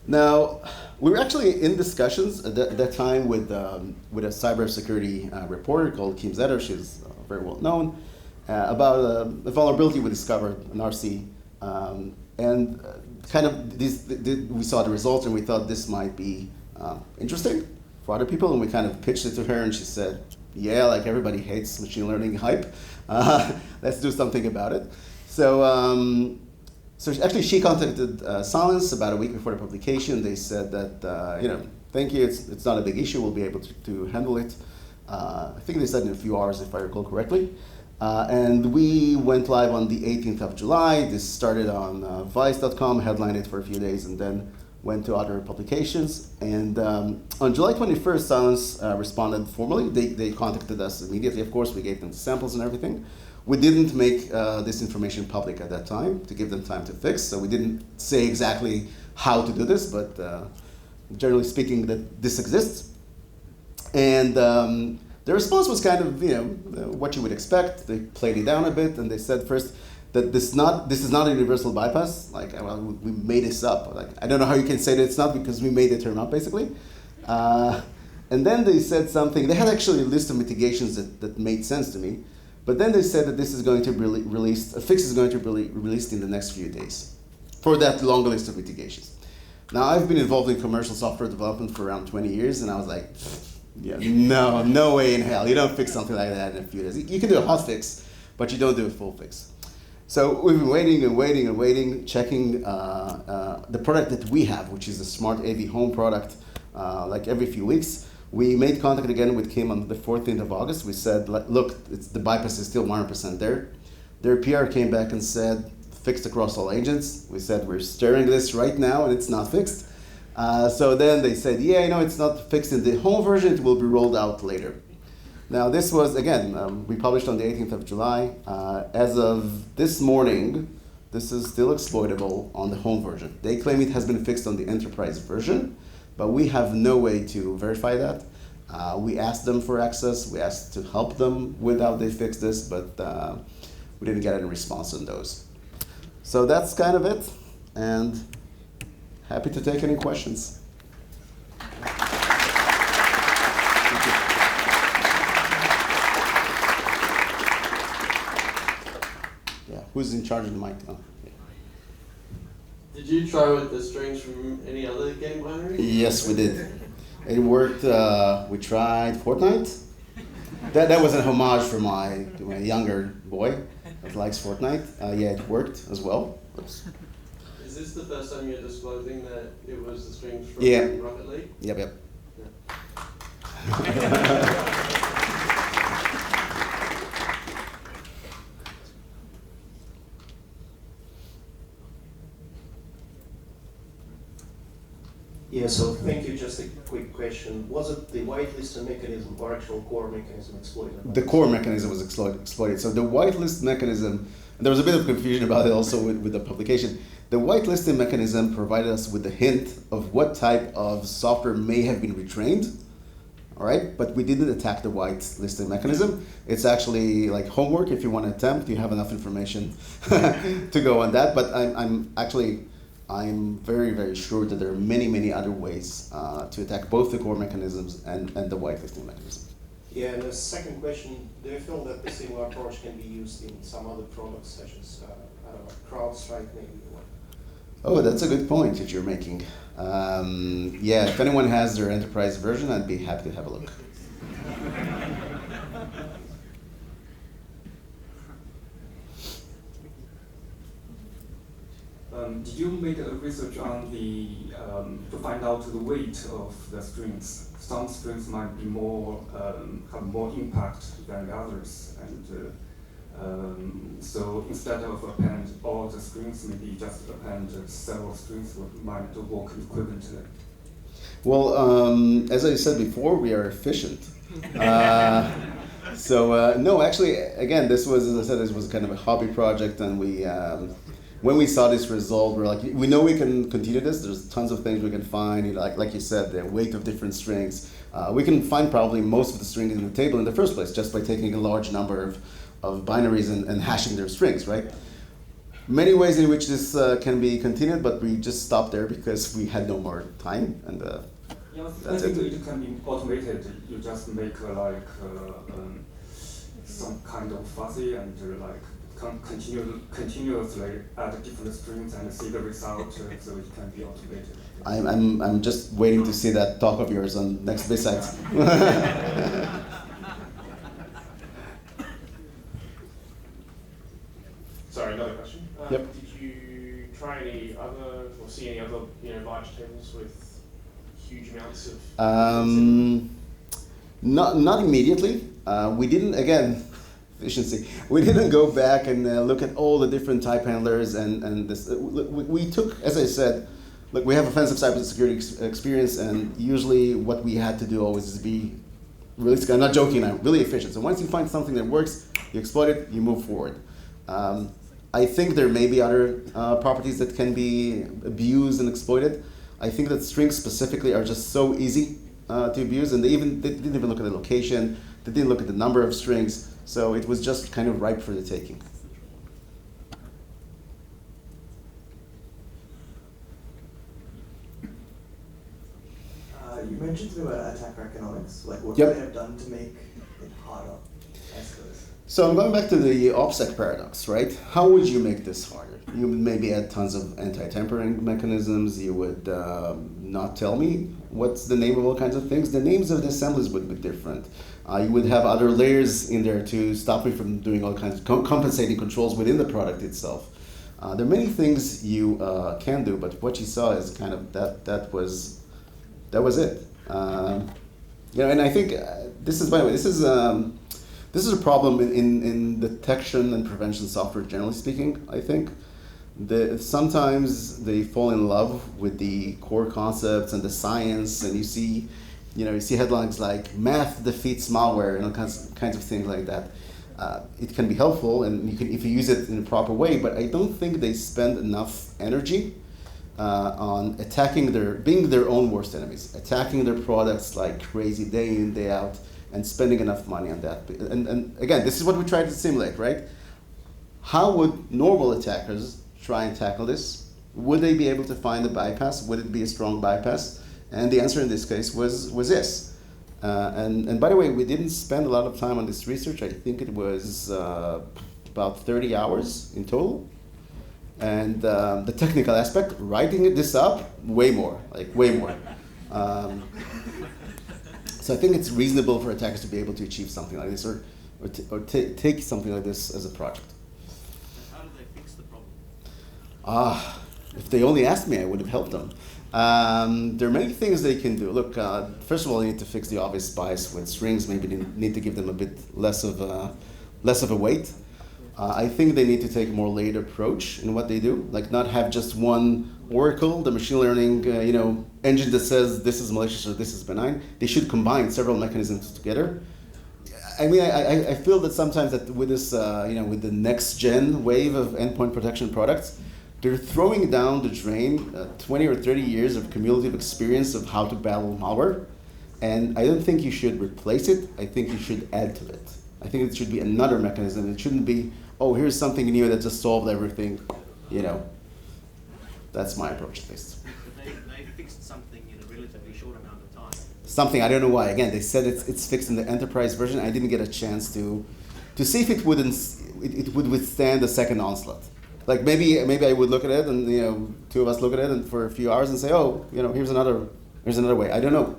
Now, we were actually in discussions at that time with a cybersecurity reporter called Kim Zetter. She's very well known, about a vulnerability we discovered in RC. And kind of we saw the results and we thought this might be interesting for other people, and we kind of pitched it to her, and she said, yeah, everybody hates machine learning hype. Let's do something about it. So actually she contacted Cylance about a week before the publication. They said that, thank you, it's not a big issue, we'll be able to handle it. I think they said in a few hours, if I recall correctly. And we went live on the 18th of July. This started on Vice.com, headlined it for a few days, and then went to other publications. And on July 21st, Cylance responded formally. They contacted us immediately. Of course, we gave them the samples and everything. We didn't make this information public at that time to give them time to fix. So we didn't say exactly how to do this, but generally speaking, that this exists. And the response was kind of, what you would expect. They played it down a bit, and they said first that this is not a universal bypass. We made this up. I don't know how you can say that it's not, because we made the term up, basically. And then they said something. They had actually a list of mitigations that made sense to me. But then they said that this is going to be released, a fix is going to be released in the next few days for that long list of mitigations. Now, I've been involved in commercial software development for around 20 years, and I was like, yeah, no way in hell. You don't fix something like that in a few days. You can do a hot fix, but you don't do a full fix. So we've been waiting, checking the product that we have, which is a smart AV home product, every few weeks. We made contact again with Kim on the 14th of August. We said, look, the bypass is still 100% there. Their PR came back and said, fixed across all agents. We said, we're staring this right now and it's not fixed. So then they said, yeah, it's not fixed in the home version. It will be rolled out later. Now this was, again, we published on the 18th of July. As of this morning, this is still exploitable on the home version. They claim it has been fixed on the enterprise version, but we have no way to verify that. We asked them for access. We asked to help them with how they fix this, but we didn't get any response on those. So that's kind of it, and happy to take any questions. Who's in charge of the mic? Oh, yeah. Did you try with the strings from any other game binary? Yes, we did. It worked. We tried Fortnite. That was a homage for my younger boy that likes Fortnite. Yeah, it worked as well. Oops. Is this the first time you're disclosing that it was the strings from Rocket League? Yep. Yeah. Yeah, so thank you. Just a quick question. Was it the whitelisting mechanism or actual core mechanism exploited? The core mechanism was exploited. So the whitelist mechanism, and there was a bit of confusion about it also with the publication. The whitelisting mechanism provided us with a hint of what type of software may have been retrained, all right? But we didn't attack the whitelisting mechanism. It's actually like homework. If you want to attempt, you have enough information to go on that. But I'm very, very sure that there are many, many other ways to attack both the core mechanisms and the whitelisting mechanism. Yeah, and the second question, do you feel that the similar approach can be used in some other products such as, I don't know, CrowdStrike maybe? Oh, that's a good point that you're making. Yeah, if anyone has their enterprise version, I'd be happy to have a look. Did you make a research on the to find out the weight of the strings? Some strings might be more have more impact than others, and so instead of append all the strings, maybe just append several strings might work equivalently. Well, as I said before, we are efficient. No, actually, again, this was, as I said, this was kind of a hobby project, and we. When we saw this result, we're like, we know we can continue this. There's tons of things we can find, like you said, the weight of different strings. We can find probably most of the strings in the table in the first place just by taking a large number of binaries and hashing their strings, right? Many ways in which this can be continued, but we just stopped there because we had no more time, and that's it. It can be automated. You just make some kind of fuzzy and continuously add different strings and see the result, so it can be automated. I'm just waiting to see that talk of yours on next BitSites. Sorry, another question. Yep. Did you try any other, or see any other, large tables with huge amounts of? Not immediately. We didn't, again, efficiency. We didn't go back and look at all the different type handlers and this. We took, as I said, look, we have offensive cybersecurity experience, and usually what we had to do always is be really, I'm not joking, I'm really efficient. So once you find something that works, you exploit it, you move forward. I think there may be other properties that can be abused and exploited. I think that strings specifically are just so easy to abuse, and they didn't even look at the location, they didn't look at the number of strings, so it was just kind of ripe for the taking. You mentioned something about attacker economics, like what Yep. could they have done to make it harder, I suppose? So I'm going back to the OPSEC paradox, right? How would you make this harder? You would maybe add tons of anti-tampering mechanisms. You would not tell me what's the name of all kinds of things. The names of the assemblies would be different. You would have other layers in there to stop me from doing all kinds of compensating controls within the product itself. There are many things you can do, but what you saw is kind of that was it. And I think this is, by the way, this is a problem in detection and prevention software, generally speaking, I think. Sometimes they fall in love with the core concepts and the science, and you see you see headlines like "Math defeats malware" and all kinds of things like that. It can be helpful, and if you use it in a proper way. But I don't think they spend enough energy on being their own worst enemies, attacking their products like crazy day in, day out, and spending enough money on that. And again, this is what we try to simulate, right? How would normal attackers try and tackle this? Would they be able to find a bypass? Would it be a strong bypass? And the answer in this case was yes. And by the way, we didn't spend a lot of time on this research. I think it was about 30 hours in total. And the technical aspect, writing this up, way more. So I think it's reasonable for attackers to be able to achieve something like this, or take something like this as a project. How do they fix the problem? If they only asked me, I would have helped them. There are many things they can do. Look, first of all, they need to fix the obvious bias with strings. Maybe they need to give them a bit less of a weight. I think they need to take a more layered approach in what they do, like not have just one oracle, the machine learning engine that says this is malicious or this is benign. They should combine several mechanisms together. I mean, I feel that sometimes that with this, with the next gen wave of endpoint protection products, they're throwing down the drain 20 or 30 years of cumulative experience of how to battle malware. And I don't think you should replace it. I think you should add to it. I think it should be another mechanism. It shouldn't be, oh, here's something new that just solved everything. That's my approach at least. But they fixed something in a relatively short amount of time. Something, I don't know why. Again, they said it's fixed in the enterprise version. I didn't get a chance to see if it would withstand a second onslaught. Like maybe I would look at it, and two of us look at it, and for a few hours and say, oh, here's another way. I don't know,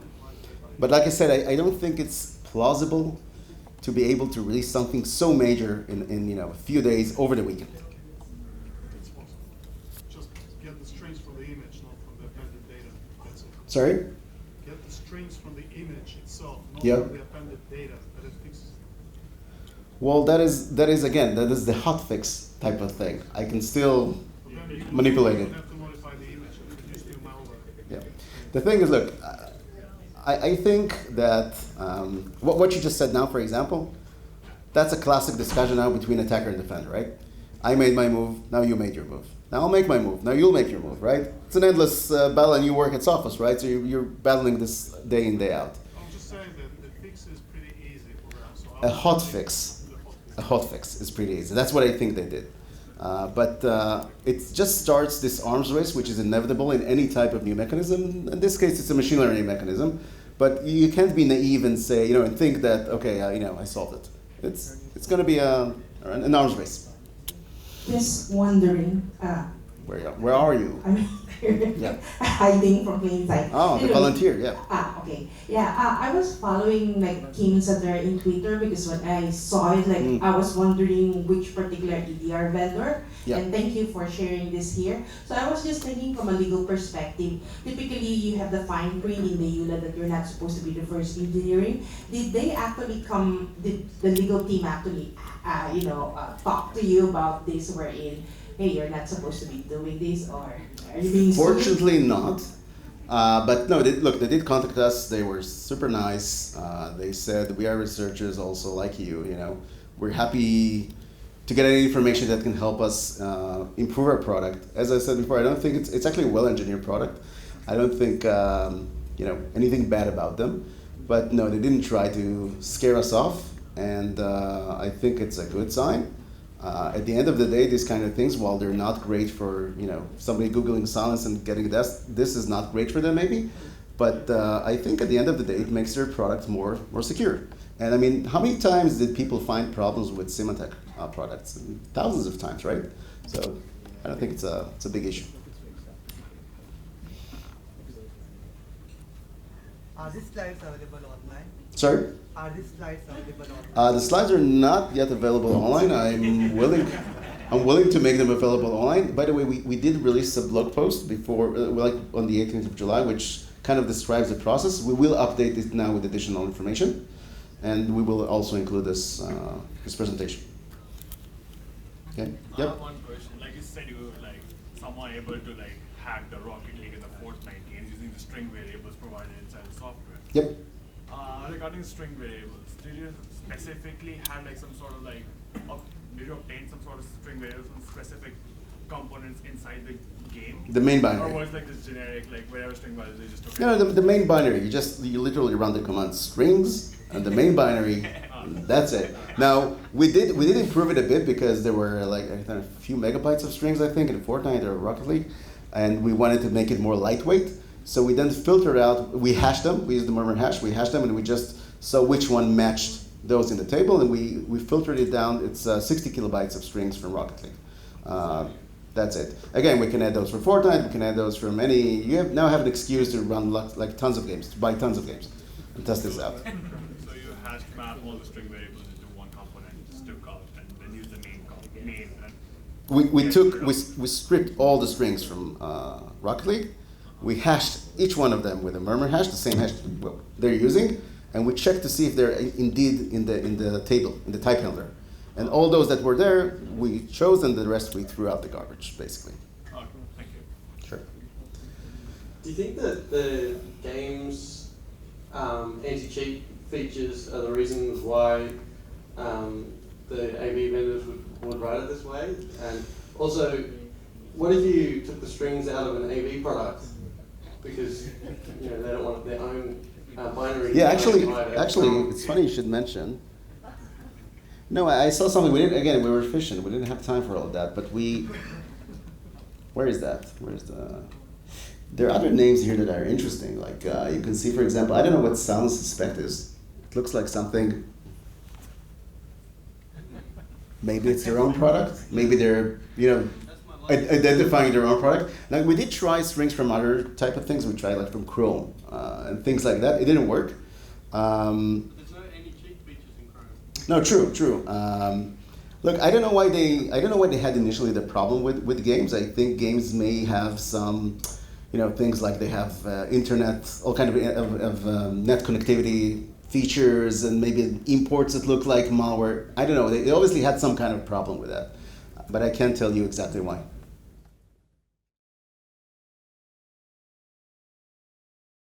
but like I said, I don't think it's plausible to be able to release something so major in a few days over the weekend. It's possible. Just get the strings from the image, not from the appended data. That's it. Sorry? Get the strings from the image itself, not Yeah. from the appended data. That it fixes. Well, that is the hot fix type of thing. I can still But then you manipulate it. You have to modify the image and produce new malware. Yeah. The thing is, look, I think that what you just said now, for example, that's a classic discussion now between attacker and defender, right? I made my move, now you made your move. Now I'll make my move, now you'll make your move, right? It's an endless battle, and you work at Sophos, right? So you're battling this day in, day out. I'm just saying that the fix is pretty easy for them. So A hot fix is pretty easy. That's what I think they did. But it just starts this arms race, which is inevitable in any type of new mechanism. In this case, it's a machine learning mechanism. But you can't be naive and say, and think that, okay, I solved it. It's going to be an arms race. Just wondering. Where are you? I'm Yeah. hiding from plain sight. Oh, the Anyway. volunteer, yeah. Okay. Yeah, I was following Kim Sadler in Twitter because when I saw it, I was wondering which particular EDR vendor. Yeah. And thank you for sharing this here. So I was just thinking from a legal perspective, typically you have the fine print in the EULA that you're not supposed to be reverse engineering. Did the legal team actually, talk to you about this wherein, hey, you're not supposed to be doing this, or are you being sued? Fortunately not. But no, they did contact us. They were super nice. They said, we are researchers also like you, We're happy to get any information that can help us improve our product. As I said before, I don't think it's actually a well-engineered product. I don't think anything bad about them. But no, they didn't try to scare us off, and I think it's a good sign. At the end of the day, these kind of things, while they're not great for somebody Googling Cylance and getting this is not great for them maybe, but I think at the end of the day, it makes their product more secure. And I mean, how many times did people find problems with Symantec products? Thousands of times, right? So I don't think it's a big issue. Are these slides available online? Sorry? Are these slides available online? The slides are not yet available online. I'm willing to make them available online. By the way, we did release a blog post before, on the 18th of July, which kind of describes the process. We will update it now with additional information, and we will also include this presentation. Okay. I have one question. Like you said, you like someone able to like hack the Rocket League and the Fortnite games using the string variables provided inside the software. Yep. Regarding string variables, did you specifically have like some sort of like, did you obtain some sort of string variables from specific components inside the game? The main binary. Or was it like this generic, like whatever string values they just took? No, the main binary. You literally run the command strings and the main binary. That's it. Now we did improve it a bit because there were like a few megabytes of strings, I think, in Fortnite or Rocket League, and we wanted to make it more lightweight. So we then filtered out. We hashed them. We used the murmur hash. We hashed them, and we just saw which one matched those in the table, and we filtered it down. It's 60 kilobytes of strings from Rocket League. That's it. Again, we can add those from Fortnite. We can add those from any. You now have an excuse to run like tons of games, to buy tons of games, and test this out. So you hashed map all the string variables into one component, just took out, and then use the main. We stripped all the strings from Rocket League. We hashed each one of them with a murmur hash, the same hash they're using, and we checked to see if they're indeed in the table, in the type handler. And all those that were there, we chose, and the rest we threw out the garbage, basically. Okay, thank you. Sure. Do you think that the game's anti-cheat features are the reasons why the AV vendors would write it this way? And also, what if you took the strings out of an AV product because they don't want their own binary? Yeah, actually, it's funny you should mention. No, I saw something. We were efficient. We didn't have time for all of that, but where is that? There are other names here that are interesting. Like you can see, for example, I don't know what Cylance suspect is. It looks like something. Maybe it's their own product. Maybe they're identifying their own product. Now we did try strings from other type of things. We tried like from Chrome and things like that. It didn't work. There's no any cheat features in Chrome. No, true. Look, I don't know why they had initially the problem with games. I think games may have some, things like they have internet, all kind of net connectivity features, and maybe imports that look like malware. I don't know. They obviously had some kind of problem with that, but I can't tell you exactly why.